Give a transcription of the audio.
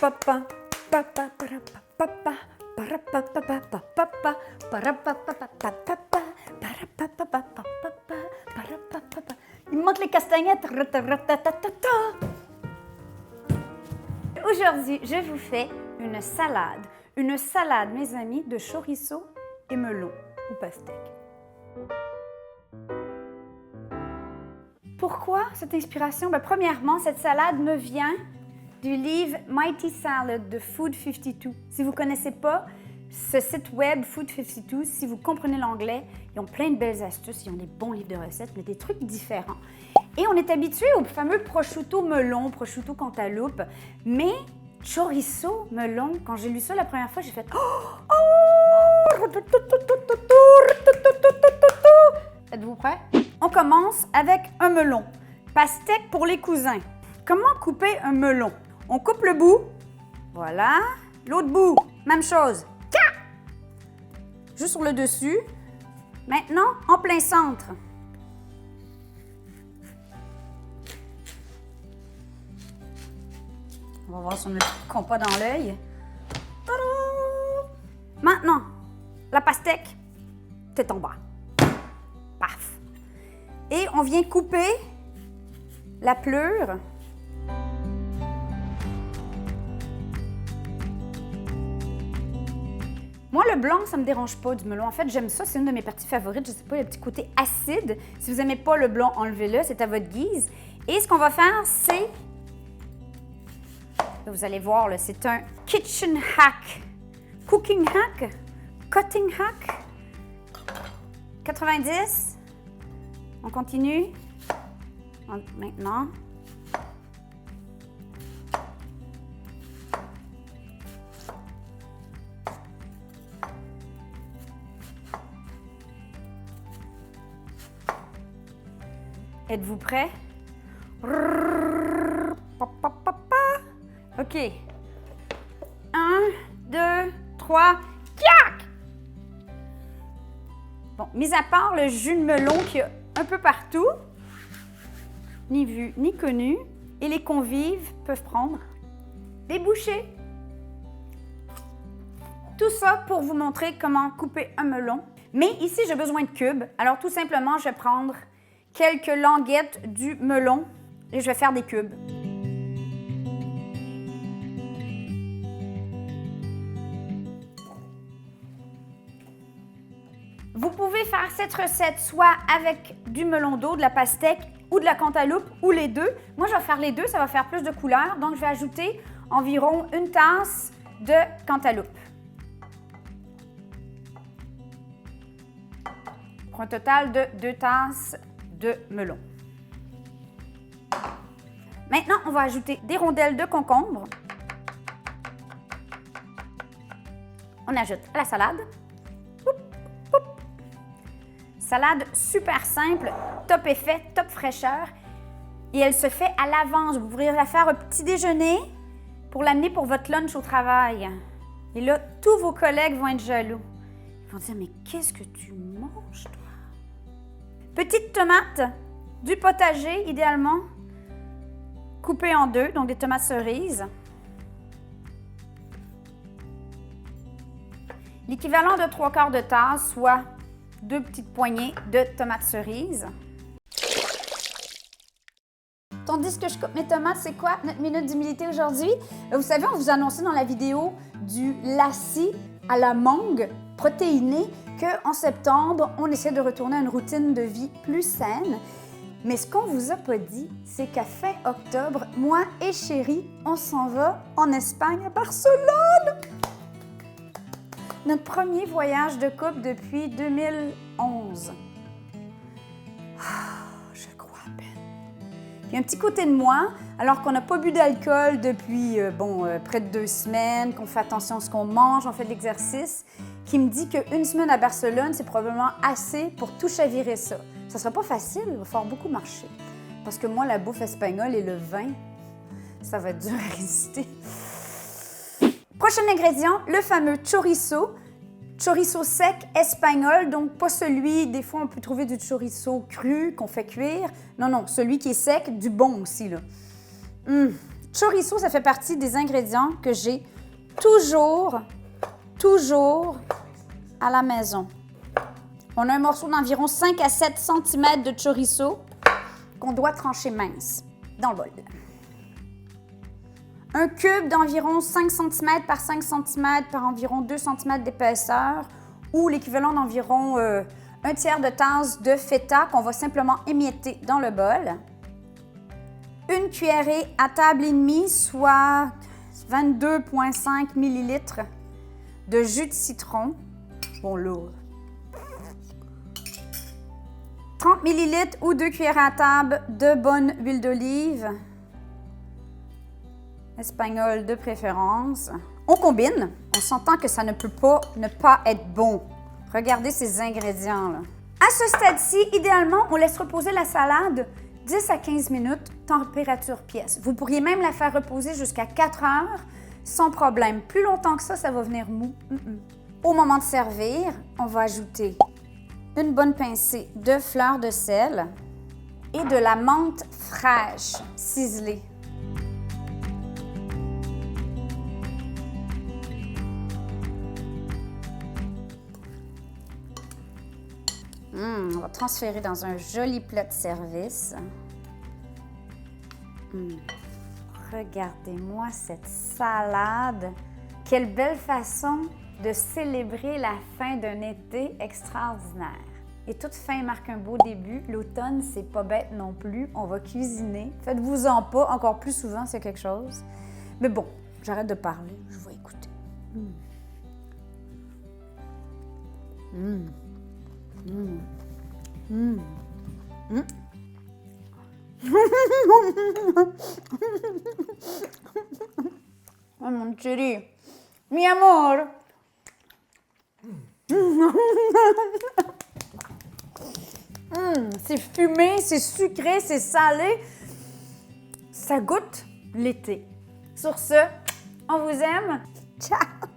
Il me manque les castagnettes. Aujourd'hui, je vous fais une salade. Une salade, mes amis, de chorizo et melon ou pastèque. Pourquoi cette inspiration? Premièrement, cette salade me vient du livre Mighty Salad de Food 52. Si vous ne connaissez pas ce site web Food 52, si vous comprenez l'anglais, ils ont plein de belles astuces, ils ont des bons livres de recettes, mais des trucs différents. Et on est habitué au fameux prosciutto melon, prosciutto cantaloupe, mais chorizo melon, quand j'ai lu ça la première fois, j'ai fait Êtes-vous prêts? On commence avec un melon. Pastèque pour les cousins. Comment couper un melon? On coupe le bout. Voilà. L'autre bout, même chose. Juste sur le dessus. Maintenant, en plein centre. On va voir si on a le compas dans l'œil. Maintenant, la pastèque, c'est en bas. Paf! Et on vient couper la pleure. Moi, le blanc, ça ne me dérange pas du melon. En fait, j'aime ça. C'est une de mes parties favorites. Je ne sais pas, le petit côté acide. Si vous n'aimez pas le blanc, enlevez-le. C'est à votre guise. Et ce qu'on va faire, c'est... Vous allez voir, c'est un kitchen hack. Cooking hack. Cutting hack. 90. On continue. Maintenant. Êtes-vous prêts? OK. 1, 2, 3, clac! Bon, mis à part le jus de melon qu'il y a un peu partout, ni vu ni connu, et les convives peuvent prendre des bouchées. Tout ça pour vous montrer comment couper un melon. Mais ici, j'ai besoin de cubes. Alors, tout simplement, je vais prendre quelques languettes du melon et je vais faire des cubes. Vous pouvez faire cette recette soit avec du melon d'eau, de la pastèque ou de la cantaloupe ou les deux. Moi, je vais faire les deux, ça va faire plus de couleur. Donc, je vais ajouter environ une tasse de cantaloupe. Pour un total de 2 tasses de melon. Maintenant, on va ajouter des rondelles de concombre. On ajoute à la salade. Salade super simple, top effet, top fraîcheur. Et elle se fait à l'avance. Vous pourriez la faire au petit déjeuner pour l'amener pour votre lunch au travail. Et là, tous vos collègues vont être jaloux. Ils vont dire, mais qu'est-ce que tu manges, toi? Petites tomates, du potager idéalement, coupées en deux, donc des tomates cerises. L'équivalent de 3/4 de tasse, soit 2 petites poignées de tomates cerises. Tandis que je coupe mes tomates, c'est quoi notre minute d'humilité aujourd'hui? Vous savez, on vous a annoncé dans la vidéo du lassi à la mangue protéiné qu'en septembre, on essaie de retourner à une routine de vie plus saine. Mais ce qu'on vous a pas dit, c'est qu'à fin octobre, moi et Chérie, on s'en va en Espagne, à Barcelone! Notre premier voyage de couple depuis 2011. Je crois à peine. Il y a un petit côté de moi, alors qu'on n'a pas bu d'alcool depuis près de 2 semaines, qu'on fait attention à ce qu'on mange, on fait de l'exercice, qui me dit qu'une semaine à Barcelone, c'est probablement assez pour tout chavirer ça. Ça ne sera pas facile, il va falloir beaucoup marcher. Parce que moi, la bouffe espagnole et le vin, ça va être dur à résister. Prochain ingrédient, le fameux chorizo. Chorizo sec espagnol, donc pas celui, des fois on peut trouver du chorizo cru qu'on fait cuire. Non, non, celui qui est sec, du bon aussi, là. Chorizo, ça fait partie des ingrédients que j'ai toujours à la maison. On a un morceau d'environ 5 à 7 cm de chorizo qu'on doit trancher mince dans le bol. Un cube d'environ 5 cm par 5 cm par environ 2 cm d'épaisseur ou l'équivalent d'environ un tiers de tasse de feta qu'on va simplement émietter dans le bol. Une cuillerée à table et demie, soit 22,5 ml de jus de citron. Bon, lourd. 30 ml ou 2 cuillères à table de bonne huile d'olive. Espagnole de préférence. On combine. On s'entend que ça ne peut pas ne pas être bon. Regardez ces ingrédients-là. À ce stade-ci, idéalement, on laisse reposer la salade 10 à 15 minutes, température pièce. Vous pourriez même la faire reposer jusqu'à 4 heures sans problème. Plus longtemps que ça va venir mou. Au moment de servir, on va ajouter une bonne pincée de fleur de sel et de la menthe fraîche ciselée. On va transférer dans un joli plat de service. Regardez-moi cette salade. Quelle belle façon de célébrer la fin d'un été extraordinaire. Et toute fin marque un beau début. L'automne, c'est pas bête non plus. On va cuisiner. Faites-vous-en pas encore plus souvent, c'est quelque chose. Mais bon, j'arrête de parler. Je vais écouter. Oh mon chéri, mi amor. C'est fumé, c'est sucré, c'est salé. Ça goûte l'été. Sur ce, on vous aime. Ciao!